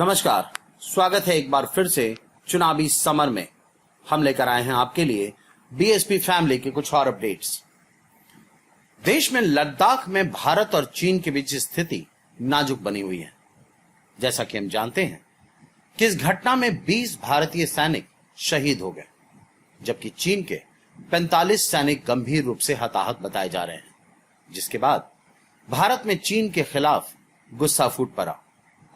नमस्कार, स्वागत है एक बार फिर से चुनावी समर में। हम लेकर आए हैं आपके लिए बीएसपी फैमिली के कुछ और अपडेट्स। देश में लद्दाख में भारत और चीन के बीच स्थिति नाजुक बनी हुई है। जैसा कि हम जानते हैं कि इस घटना में 20 भारतीय सैनिक शहीद हो गए, जबकि चीन के 45 सैनिक गंभीर रूप से हताहत बताए जा रहे हैं। जिसके बाद भारत में चीन के खिलाफ गुस्सा फूट पड़ा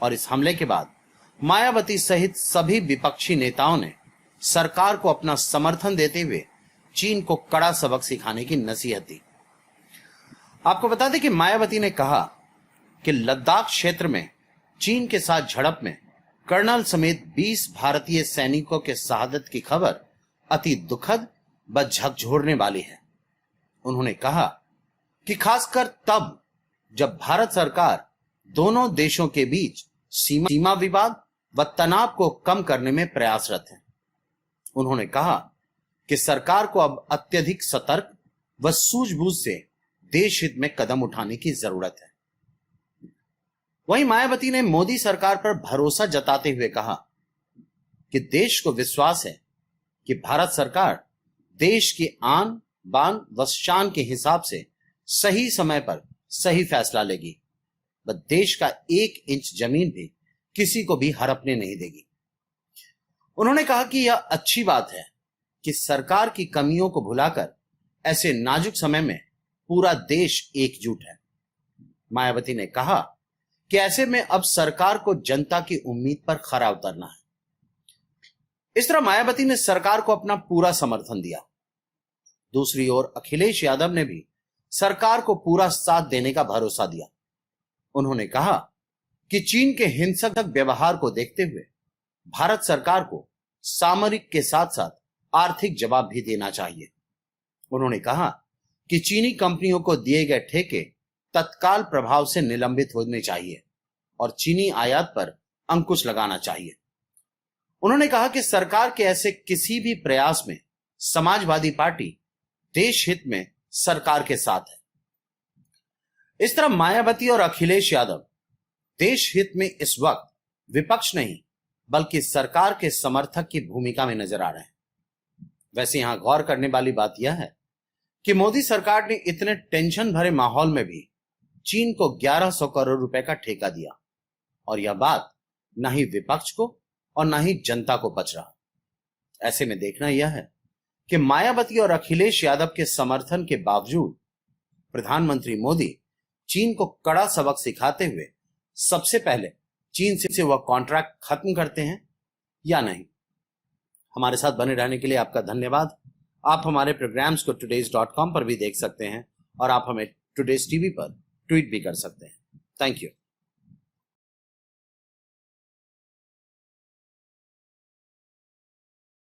और इस हमले के बाद मायावती सहित सभी विपक्षी नेताओं ने सरकार को अपना समर्थन देते हुए चीन को कड़ा सबक सिखाने की नसीहत दी। आपको बता दें कि मायावती ने कहा कि लद्दाख क्षेत्र में चीन के साथ झड़प में कर्नल समेत 20 भारतीय सैनिकों के शहादत की खबर अति दुखद व झकझोरने वाली है। उन्होंने कहा कि खासकर तब जब भारत सरकार दोनों देशों के बीच सीमा विवाद व तनाव को कम करने में प्रयासरत है। उन्होंने कहा कि सरकार को अब अत्यधिक सतर्क व सूझबूझ से देश हित में कदम उठाने की जरूरत है। वहीं मायावती ने मोदी सरकार पर भरोसा जताते हुए कहा कि देश को विश्वास है कि भारत सरकार देश की आन बान व शान के हिसाब से सही समय पर सही फैसला लेगी व देश का 1 इंच जमीन भी किसी को भी हड़पने नहीं देगी। उन्होंने कहा कि यह अच्छी बात है कि सरकार की कमियों को भुलाकर ऐसे नाजुक समय में पूरा देश एकजुट है। मायावती ने कहा कि ऐसे में अब सरकार को जनता की उम्मीद पर खरा उतरना है। इस तरह मायावती ने सरकार को अपना पूरा समर्थन दिया। दूसरी ओर अखिलेश यादव ने भी सरकार को पूरा साथ देने का भरोसा दिया। उन्होंने कहा कि चीन के हिंसक व्यवहार को देखते हुए भारत सरकार को सामरिक के साथ साथ आर्थिक जवाब भी देना चाहिए। उन्होंने कहा कि चीनी कंपनियों को दिए गए ठेके तत्काल प्रभाव से निलंबित होने चाहिए और चीनी आयात पर अंकुश लगाना चाहिए। उन्होंने कहा कि सरकार के ऐसे किसी भी प्रयास में समाजवादी पार्टी देश हित में सरकार के साथ है। इस तरह मायावती और अखिलेश यादव देश हित में इस वक्त विपक्ष नहीं बल्कि सरकार के समर्थक की भूमिका में नजर आ रहे हैं। वैसे यहां गौर करने वाली बात यह है कि मोदी सरकार ने इतने टेंशन भरे माहौल में भी चीन को 1100 करोड़ रुपए का ठेका दिया और यह बात न ही विपक्ष को और न ही जनता को पच रहा। ऐसे में देखना यह है कि मायावती और अखिलेश यादव के समर्थन के बावजूद प्रधानमंत्री मोदी चीन को कड़ा सबक सिखाते हुए सबसे पहले चीन से वह कॉन्ट्रैक्ट खत्म करते हैं या नहीं। हमारे साथ बने रहने के लिए आपका धन्यवाद। आप हमारे प्रोग्राम्स को todays.com पर भी देख सकते हैं और आप हमें टुडेज टीवी पर ट्वीट भी कर सकते हैं। Thank you.